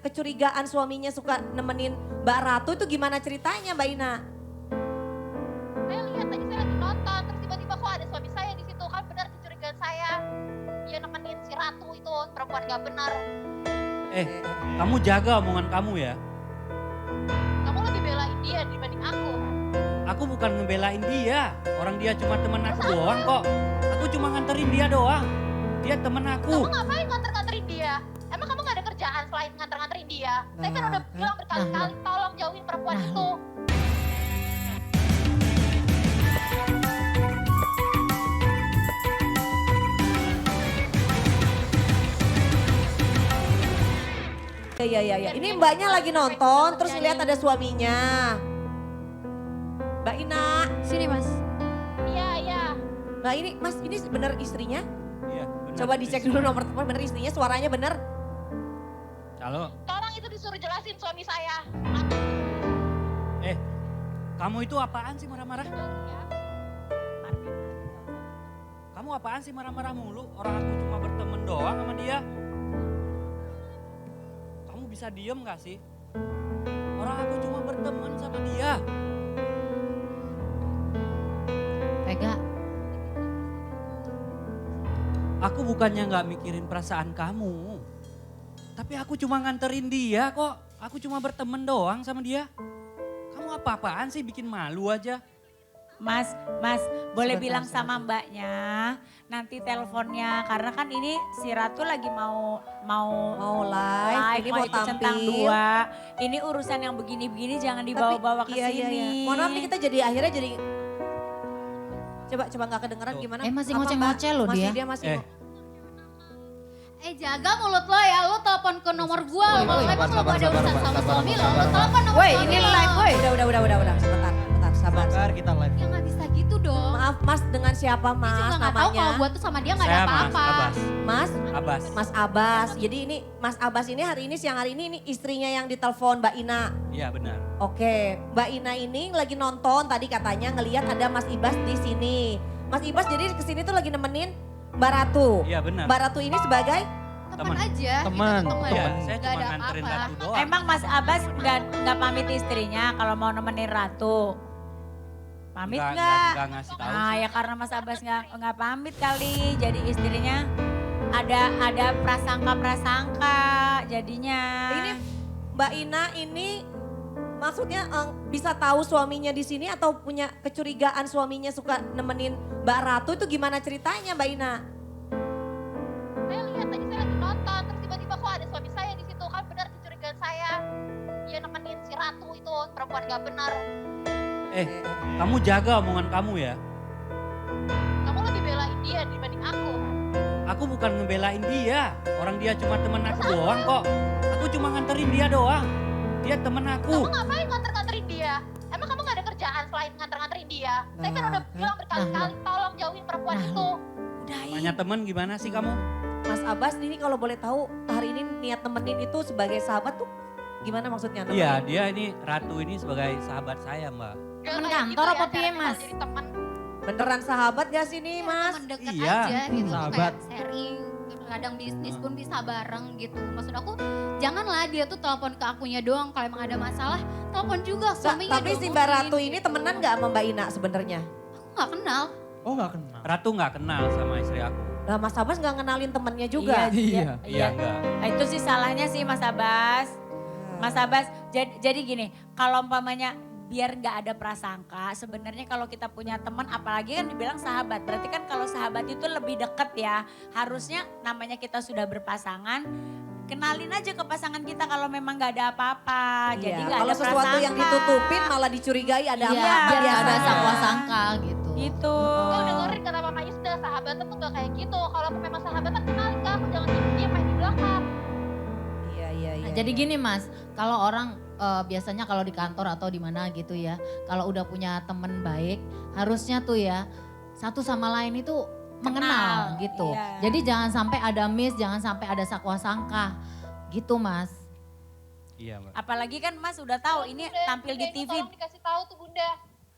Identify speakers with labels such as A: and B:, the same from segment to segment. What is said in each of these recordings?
A: kecurigaan suaminya suka nemenin Mbak Ratu itu gimana ceritanya Mbak Ina?
B: Saya lihat tadi saya lagi nonton, terus tiba-tiba kok ada suami saya di situ, kan benar kecurigaan saya. Dia nemenin si Ratu itu, perempuan gak benar.
C: Kamu jaga omongan kamu ya.
B: Kamu lebih belain dia dibanding aku.
C: Aku bukan ngebelain dia. Orang dia cuma temen aku doang kok. Aku cuma nganterin dia doang. Dia temen aku.
B: Kamu ngapain nganter-nganterin dia? Emang kamu gak ada kerjaan selain nganter-nganterin dia? Saya kan udah bilang berkali-kali, tolong jauhin perempuan itu.
A: Iya. Ini mbaknya lagi nonton terus lihat ada suaminya. Mbak Ina.
D: Sini mas.
B: Iya.
A: Mbak ini mas ini bener istrinya?
C: Iya, bener.
A: Coba dicek dulu nomor telepon bener istrinya suaranya bener?
C: Halo.
B: Tolong itu disuruh jelasin suami saya.
C: Kamu itu apaan sih marah-marah? Kamu apaan sih marah-marah mulu? Orang aku cuma berteman doang sama dia. Kamu bisa diem gak sih? Orang aku cuma berteman sama dia.
D: Vega.
C: Aku bukannya gak mikirin perasaan kamu. Tapi aku cuma nganterin dia kok. Aku cuma berteman doang sama dia. Kamu apa-apaan sih bikin malu aja?
E: Mas, boleh
A: Sebentar,
E: bilang
A: sebentar.
E: sama mbaknya nanti teleponnya karena kan ini si Ratu lagi mau
A: live, ini mau
E: ikut centang
A: tampil.
E: dua. Ini urusan yang begini-begini jangan dibawa-bawa ke
A: Iya.
E: sini.
A: Mohon maaf nih kita jadi akhirnya jadi coba nggak kedengeran gimana?
D: Masih
A: Apa,
D: ngoceh-ngoceh
A: Mbak?
D: loh
A: Masih
D: dia.
A: masih.
F: Jaga mulut lo ya, lo telepon ke nomor gua. Kalau emang lo ada urusan sama suami lo, lo telepon nomor
A: Woi,
F: suami
A: ini
F: lo.
A: live, woi. Udah. Sebentar, sabar.
C: kita live.
F: Ya nggak bisa gitu dong.
A: Maaf Mas, dengan siapa
F: Dia
A: Mas
F: juga nggak tahu
A: namanya?
F: kalau gua tuh sama dia nggak ada
C: Saya Mas
F: apa-apa.
C: Abbas.
A: Mas? Mas Abbas. Jadi ini Mas Abbas ini siang hari ini istrinya yang ditelepon Mbak Ina.
C: Iya benar.
A: Oke, Mbak Ina ini lagi nonton tadi katanya ngelihat ada Mas Ibas di sini. Mas Ibas jadi kesini tuh lagi nemenin Mbak Ratu.
C: Iya benar.
A: Mbak Ratu ini sebagai
F: Temen
C: Temen.
F: aja.
G: Temen.
F: Gitu,
C: Iya, saya
F: Nggak
C: cuma
F: ada
C: nganterin
F: apa-apa.
C: Ratu doang.
E: Emang Mas Abbas nggak pamit istrinya kalau mau nemenin Ratu? Pamit nggak?
C: Nggak ngasih tahu
E: Nah
C: sih.
E: ya karena Mas Abbas nggak pamit kali, jadi istrinya ada prasangka jadinya.
A: ini Mbak Ina ini maksudnya bisa tahu suaminya di sini atau punya kecurigaan suaminya suka nemenin Mbak Ratu itu gimana ceritanya Mbak Ina?
B: Saya lihat tadi saya lagi nonton, terus tiba-tiba kok ada suami saya di situ, kan benar kecurigaan saya. Dia nemenin si Ratu itu, perempuan gak benar.
C: Kamu jaga omongan kamu ya.
B: Kamu lebih belain dia dibanding aku.
C: Aku bukan ngebelain dia. Orang dia cuma temen aku doang kok. Aku cuma nganterin dia doang. Dia temen aku.
B: Kamu ngapain nganter-nganterin dia? Emang kamu gak ada kerjaan selain nganter-nganterin dia? Saya kan udah bilang berkali-kali, tolong jauhin perempuan itu.
C: Tanya temen gimana sih kamu?
A: Mas Abbas ini kalau boleh tahu hari ini niat nemenin itu sebagai sahabat tuh gimana maksudnya?
C: Iya dia ini Ratu ini sebagai sahabat saya mbak.
B: Gak
D: Temen
B: kayak
D: kantor apa
B: cara
D: piye,
B: kita
D: Mas?
B: jadi teman.
A: Beneran sahabat gak sih nih Mas?
F: Temen deket
C: Iya,
F: aja gitu.
G: sahabat.
F: Kayak sharing, kadang bisnis pun bisa bareng gitu. Maksud aku janganlah dia tuh telepon ke akunya doang. Kalau emang ada masalah, telepon juga suaminya.
A: Tapi si
F: dihubungin
A: Mbak Ratu ini
F: gitu.
A: temenan gak sama Mbak Ina sebenarnya?
F: Aku gak kenal.
G: Oh nggak kenal.
C: Ratu nggak kenal sama istri aku.
A: Nah Mas Abbas gak ngenalin temennya juga?
G: Iya.
C: Iya enggak.
E: Nah, itu sih salahnya sih Mas Abbas. Mas Abbas, jadi gini, kalau umpamanya biar nggak ada prasangka, sebenarnya kalau kita punya teman, apalagi kan dibilang sahabat, berarti kan kalau sahabat itu lebih deket ya. Harusnya namanya kita sudah berpasangan, kenalin aja ke pasangan kita kalau memang nggak ada apa-apa. Jadi
A: Iya,
E: nggak
A: kalau
E: ada
A: sesuatu yang
E: prasangka.
A: ditutupin malah dicurigai ada
F: Iya,
A: apa-apa
F: biar gak ada
A: biasanya.
F: sangka-sangka gitu.
E: Gitu.
B: Kau dengerin kata Mama Isda, sahabatan tuh gak kayak gitu. Kalau aku memang sahabatan, kenalin ke aku, jangan diem main di belakang.
A: Iya.
D: Nah, jadi gini Mas, kalau orang biasanya kalau di kantor atau di mana gitu ya, kalau udah punya temen baik, harusnya tuh ya satu sama lain itu mengenal gitu.
E: Iya.
D: Jadi jangan sampai ada miss, jangan sampai ada sakwa sangka gitu Mas.
C: Iya mbak.
E: Apalagi kan Mas udah tahu ini tampil di
B: Bunda, itu
E: TV.
B: Tolong dikasih tahu tuh Bunda.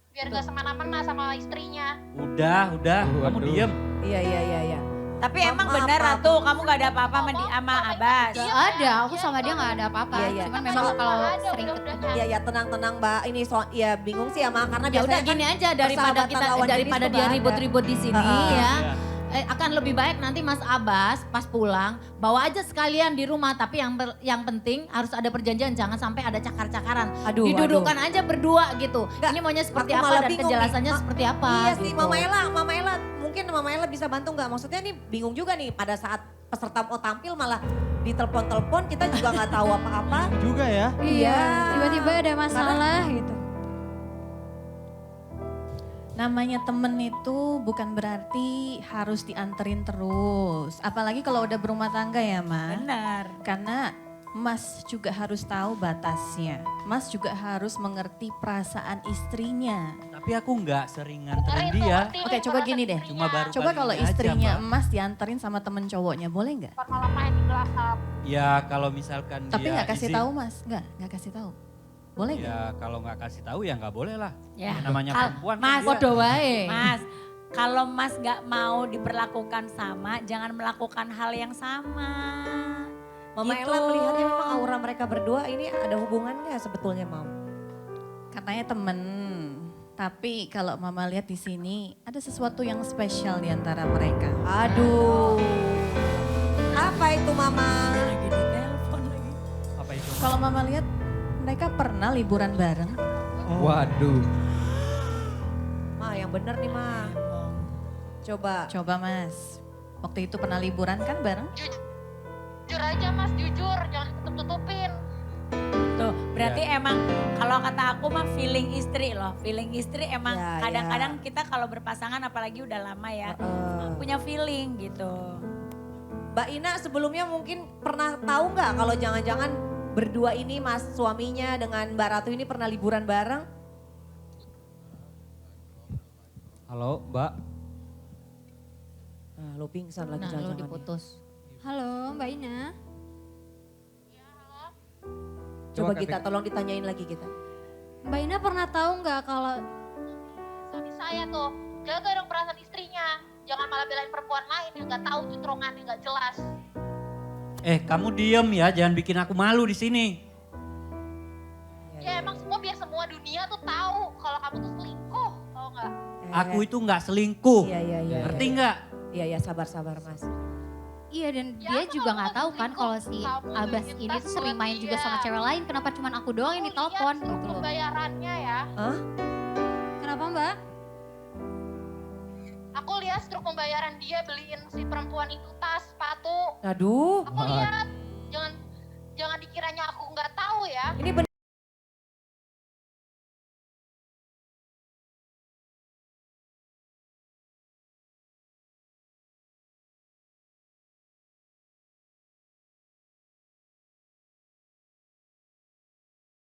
B: Biar gak semena-mena sama istrinya.
C: Udah. Kamu
G: Waduh.
C: diem.
A: Iya.
E: Tapi
A: Maaf,
E: emang
A: maaf,
E: bener
A: maaf.
E: Ratu, kamu gak ada apa-apa sama Abbas.
F: Gak ada, aku sama dia gak ada apa-apa.
A: Iya, iya.
F: Cuman memang kalau sering ketemu.
A: Ya ya tenang-tenang Mbak. Ini ya bingung sih ya Ma karena
D: Ya
A: biasanya
D: udah
A: kan
D: gini aja daripada
A: persahabatan
D: kita
A: lawan jenis
D: daripada
A: tuh
D: dia
A: nggak ada.
D: ribut-ribut di sini
A: Heeh.
D: ya.
C: Iya.
D: Akan lebih baik nanti Mas Abbas pas pulang bawa aja sekalian di rumah tapi yang penting harus ada perjanjian jangan sampai ada cakar-cakaran.
A: Aduh,
D: Didudukkan aja berdua gitu.
A: Nggak,
D: Ini maunya seperti
A: aku
D: apa
A: malah
D: dan
A: bingung
D: kejelasannya
A: nih.
D: seperti apa.
A: Iya sih
D: gitu.
A: Mama Ella mungkin Mama Ella bisa bantu nggak? Maksudnya nih bingung juga nih pada saat peserta mau tampil malah ditelepon-telepon kita juga nggak tahu apa-apa.
G: Juga ya.
F: Iya, tiba-tiba ada masalah gitu.
H: Namanya temen itu bukan berarti harus dianterin terus. Apalagi kalau udah berumah tangga ya Mas.
E: Benar.
H: Karena Mas juga harus tahu batasnya. Mas juga harus mengerti perasaan istrinya.
C: Tapi aku nggak sering nganterin dia.
H: Oke, coba gini deh.
C: Cuma baru
H: Coba
C: kali
H: kalau
C: ini aja,
H: istrinya
C: Mbak.
H: Mas dianterin sama temen cowoknya, boleh nggak?
B: Malam-malam di gelap.
C: Ya kalau misalkan
H: Tapi
C: dia
H: nggak kasih
C: izin,
H: tahu Mas, nggak kasih tahu. Boleh nggak?
C: Ya kalau nggak kasih tahu ya nggak boleh lah.
E: Ya.
C: Namanya perempuan
E: Mas,
C: kan dia-
D: Podo wae.
E: Mas, kalau Mas gak mau diperlakukan sama, jangan melakukan hal yang sama.
A: Mama
E: Gitu.
A: Ella melihatnya memang aura mereka berdua ini ada hubungannya sebetulnya Mam.
H: Katanya temen. Tapi kalau Mama lihat di sini ada sesuatu yang spesial di antara mereka.
A: Aduh. Apa itu Mama?
E: Lagi di telepon lagi.
C: Apa itu?
H: Kalau Mama lihat mereka pernah liburan bareng.
G: Waduh.
A: Ma yang bener nih Ma. Coba.
H: Coba Mas, waktu itu pernah liburan kan bareng?
B: Jujur aja Mas, jujur. Jangan tutup-tutupin.
E: Tuh, berarti
C: Ya.
E: emang kalau kata aku mah feeling istri loh. Feeling istri emang
A: Ya,
E: kadang-kadang kita kalau berpasangan apalagi udah lama ya. Punya feeling gitu.
A: Mbak Ina sebelumnya mungkin pernah tahu nggak kalau jangan-jangan berdua ini Mas suaminya dengan Mbak Ratu ini pernah liburan bareng?
G: Halo Mbak.
A: Nah, lo pingsan lagi
D: Nah, lu
A: jangan-jangan.
D: diputus.
F: Halo Mbak Ina.
A: Coba
G: Coba
A: kita tolong ditanyain lagi kita.
F: Mbak Ina pernah tahu nggak kalau
B: Suami saya tuh, jaga dong perasaan istrinya. Jangan malah belain perempuan lain yang gak tahu jutrongannya gak jelas.
C: Kamu diem ya, jangan bikin aku malu di sini.
B: Ya emang semua biar semua dunia tuh tahu kalau kamu tuh selingkuh, tau gak?
C: Aku itu nggak selingkuh.
A: Iya, iya, iya.
C: Ngerti nggak?
A: Iya, iya, sabar-sabar Mas.
F: iya dan
B: Ya,
F: dia
B: aku
F: juga
B: nggak
F: nggak tahu kan
B: selingkuh.
F: kalau si
B: Kamu
F: Abbas
B: bikin
F: ini
B: tas
F: tuh sering
B: buat
F: main juga
B: dia.
F: sama cewek lain. Kenapa cuman aku doang yang ditelepon
B: Lihat
F: gitu
B: suruh
F: loh.
B: pembayarannya ya.
F: Kenapa Mbak?
B: Aku lihat struk pembayaran dia beliin si perempuan itu tas, sepatu.
A: Aduh.
B: Aku lihat. Jangan dikiranya aku